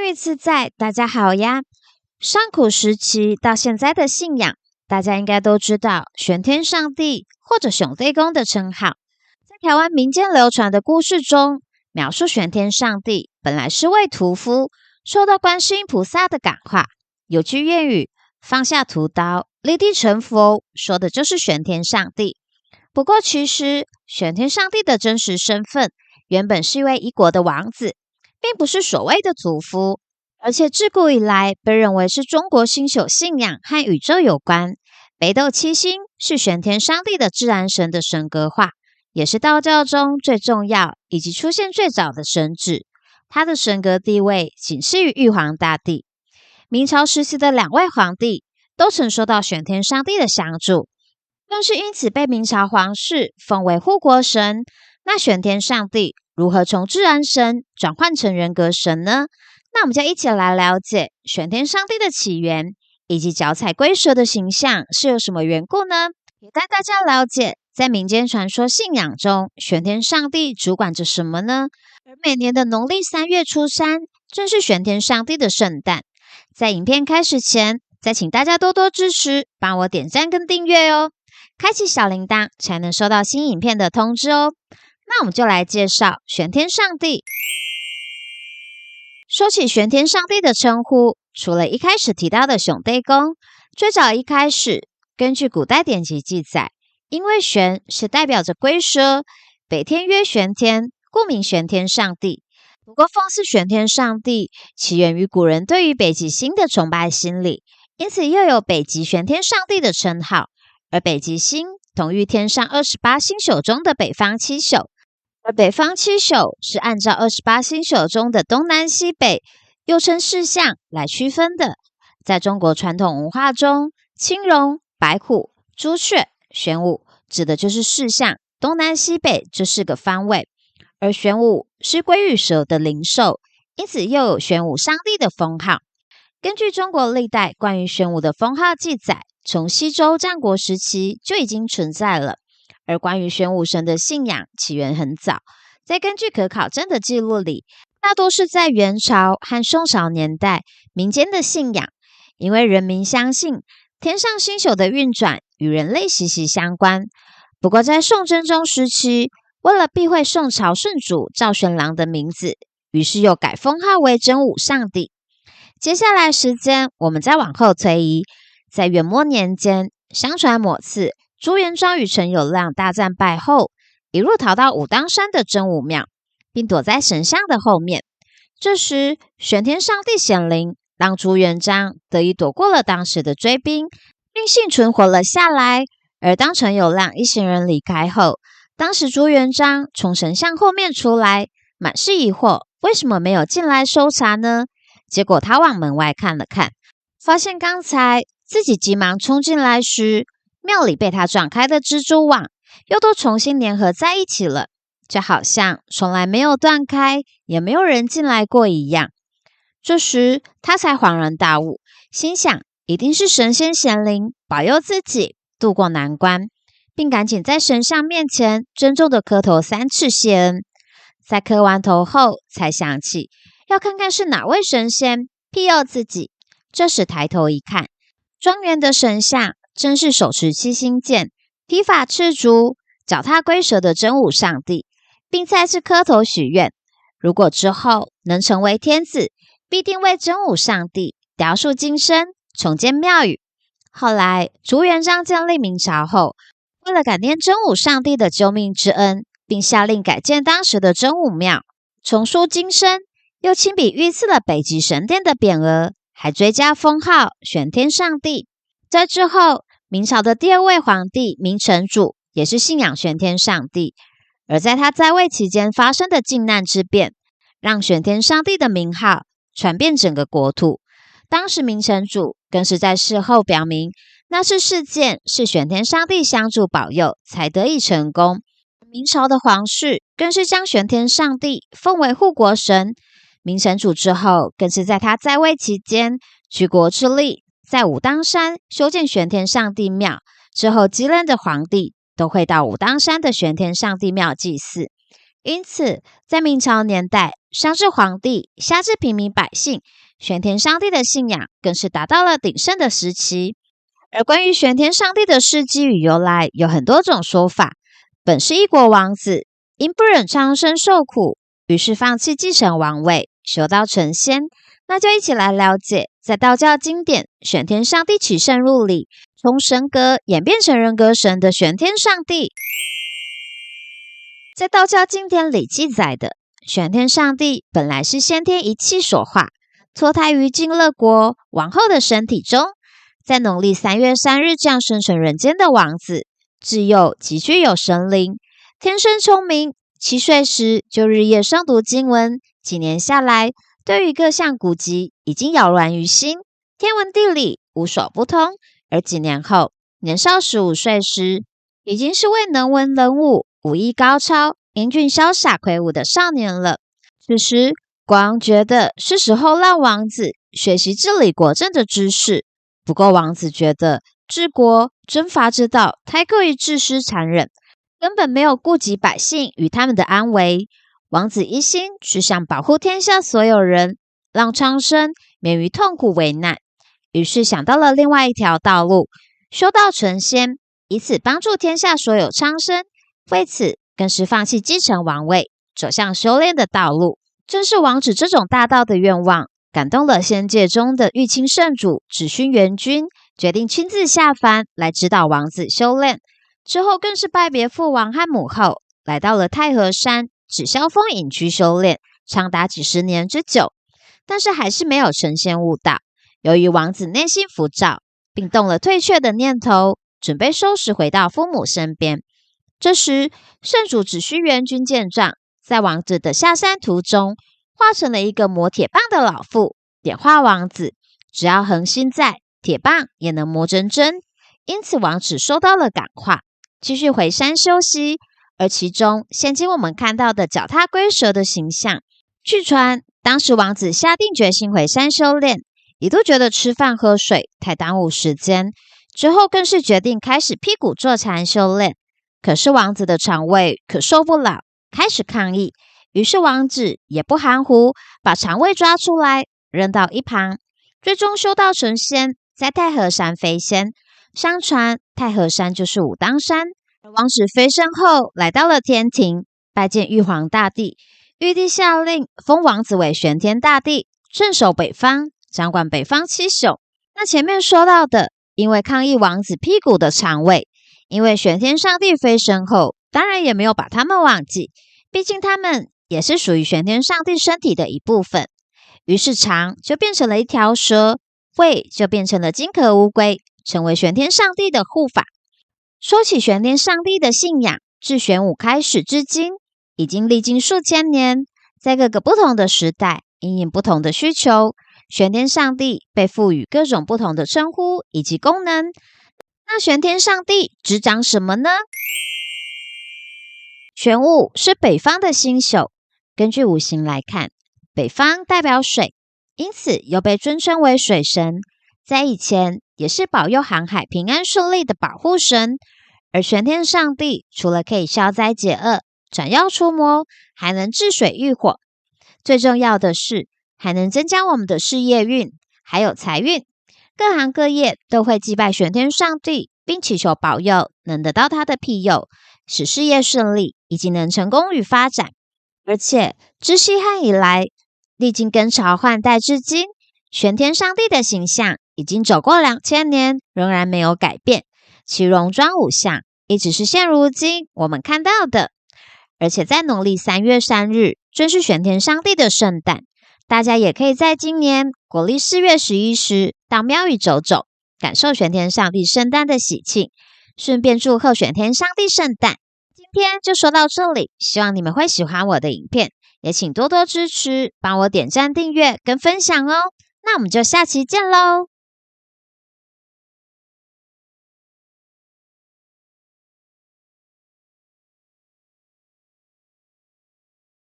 于自在，大家好呀！上古时期到现在的信仰，大家应该都知道玄天上帝或者上帝公的称号。在台湾民间流传的故事中，描述玄天上帝本来是位屠夫，受到观世音菩萨的感化，有句谚语“放下屠刀，立地成佛”，说的就是玄天上帝。不过，其实玄天上帝的真实身份原本是一位一国的王子，并不是所谓的屠夫，而且自古以来被认为是中国星宿信仰和宇宙有关。北斗七星是玄天上帝的自然神的神格化，也是道教中最重要以及出现最早的神祇。他的神格地位仅次于玉皇大帝。明朝时期的两位皇帝都曾受到玄天上帝的相助，更是因此被明朝皇室封为护国神。那玄天上帝如何从自然神转换成人格神呢？那我们就一起来了解玄天上帝的起源，以及脚踩龟蛇的形象是有什么缘故呢？也带大家了解，在民间传说信仰中，玄天上帝主管着什么呢？而每年的农历3月初3，正是玄天上帝的圣诞。在影片开始前，再请大家多多支持，帮我点赞跟订阅哦，开启小铃铛才能收到新影片的通知哦。那我们就来介绍玄天上帝。说起玄天上帝的称呼，除了一开始提到的上帝公，最早一开始，根据古代典籍记载，因为玄是代表着龟蛇，北天曰玄天，故名玄天上帝。不过，奉祀玄天上帝起源于古人对于北极星的崇拜心理，因此又有北极玄天上帝的称号。而北极星同于天上28星宿中的北方七宿，而北方七宿是按照28星宿中的东南西北，又称四象来区分的。在中国传统文化中，青龙、白虎、朱雀、玄武指的就是四象东南西北这4个方位，而玄武是龟与蛇的灵兽，因此又有玄武上帝的封号。根据中国历代关于玄武的封号记载，从西周战国时期就已经存在了。而关于玄武神的信仰起源很早，在根据可考证的记录里，大多是在元朝和宋朝年代民间的信仰，因为人民相信天上星宿的运转与人类息息相关。不过在宋真宗时期，为了避讳宋朝圣主赵玄郎的名字，于是又改封号为真武上帝。接下来时间我们再往后推移，在元末年间，相传某次朱元璋与陈友谅大战败后，一路逃到武当山的真武庙，并躲在神像的后面。这时玄天上帝显灵，让朱元璋得以躲过了当时的追兵，并幸存活了下来。而当陈友谅一行人离开后，当时朱元璋从神像后面出来，满是疑惑，为什么没有进来搜查呢？结果他往门外看了看，发现刚才自己急忙冲进来时，庙里被他撞开的蜘蛛网又都重新粘合在一起了，就好像从来没有断开，也没有人进来过一样。这时他才恍然大悟，心想一定是神仙显灵，保佑自己渡过难关，并赶紧在神像面前郑重的磕头3次谢恩。在磕完头后，才想起要看看是哪位神仙庇佑自己。这时抬头一看，庄园的神像正是手持7星剑、披发赤足、脚踏龟蛇的真武上帝，并再次磕头许愿，如果之后能成为天子，必定为真武上帝雕塑金身，重建庙宇。后来朱元璋建立明朝后，为了感念真武上帝的救命之恩，并下令改建当时的真武庙，重塑金身，又亲笔御赐了北极神殿的匾额，还追加封号玄天上帝。在之后，明朝的第2位皇帝明成祖也是信仰玄天上帝，而在他在位期间发生的靖难之变，让玄天上帝的名号传遍整个国土。当时明成祖更是在事后表明，那次事件是玄天上帝相助保佑才得以成功。明朝的皇室更是将玄天上帝奉为护国神。明成祖之后，更是在他在位期间举国之力，在武当山修建玄天上帝庙，之后继任的皇帝都会到武当山的玄天上帝庙祭祀。因此在明朝年代，上至皇帝，下至平民百姓，玄天上帝的信仰更是达到了鼎盛的时期。而关于玄天上帝的事迹与由来，有很多种说法。本是一国王子，因不忍苍生受苦，于是放弃继承王位，修道成仙。那就一起来了解，在道教经典玄天上帝起圣录里，从神格演变成人格神的玄天上帝。在道教经典里记载的玄天上帝本来是先天一气所化，脱胎于晋乐国王后的身体中，在农历3月3日降生成人间的王子，自幼即具有神灵，天生聪明，7岁时就日夜诵读经文，几年下来，对于各项古籍已经了然于心，天文地理无所不通。而几年后，年少15岁时，已经是位能文能武、武艺高超、英俊潇洒魁梧的少年了。此时，国王觉得是时候让王子学习治理国政的知识。不过，王子觉得治国征伐之道太过于自私残忍，根本没有顾及百姓与他们的安危。王子一心只想保护天下所有人，让苍生免于痛苦为难，于是想到了另外一条道路，修道成仙，以此帮助天下所有苍生。为此，更是放弃继承王位，走向修炼的道路。正是王子这种大道的愿望，感动了仙界中的玉清圣主紫薰元君，决定亲自下凡来指导王子修炼。之后更是拜别父王和母后，来到了太和山紫霄峰隐居修炼，长达几十年之久，但是还是没有成仙悟道。由于王子内心浮躁，并动了退却的念头，准备收拾回到父母身边。这时，圣主紫虚元君见状，在王子的下山途中，化成了一个磨铁棒的老妇，点化王子，只要恒心在，铁棒也能磨真真。因此，王子收到了感化，继续回山休息。而其中，现今我们看到的脚踏龟蛇的形象，据传当时王子下定决心回山修炼，一度觉得吃饭喝水太耽误时间，之后更是决定开始辟谷坐禅修炼。可是王子的肠胃可受不了，开始抗议，于是王子也不含糊，把肠胃抓出来扔到一旁，最终修道成仙，在太和山飞仙。相传太和山就是武当山。而王子飞升后，来到了天庭，拜见玉皇大帝。玉帝下令封王子为玄天大帝，镇守北方，掌管北方7宿。那前面说到的，因为抗议王子辟谷的肠胃，因为玄天上帝飞升后，当然也没有把他们忘记，毕竟他们也是属于玄天上帝身体的一部分。于是肠就变成了一条蛇，胃就变成了金壳乌龟，成为玄天上帝的护法。说起玄天上帝的信仰，自玄武开始至今，已经历经数千年，在各个不同的时代，因应不同的需求，玄天上帝被赋予各种不同的称呼以及功能。那玄天上帝执掌什么呢？玄武是北方的星宿，根据五行来看，北方代表水，因此又被尊称为水神。在以前也是保佑航海平安顺利的保护神。而玄天上帝除了可以消灾解厄、斩妖除魔，还能治水御火，最重要的是还能增加我们的事业运还有财运。各行各业都会祭拜玄天上帝，并祈求保佑能得到他的庇佑，使事业顺利以及能成功与发展。而且自西汉以来，历经更朝换代至今，玄天上帝的形象已经走过2000年，仍然没有改变，其容妆五相一直是现如今我们看到的。而且在农历3月3日，正是玄天上帝的圣诞，大家也可以在今年国历4月11时到庙宇走走，感受玄天上帝圣诞的喜庆，顺便祝贺玄天上帝圣诞。今天就说到这里，希望你们会喜欢我的影片，也请多多支持，帮我点赞、订阅跟分享哦。那我们就下期见喽！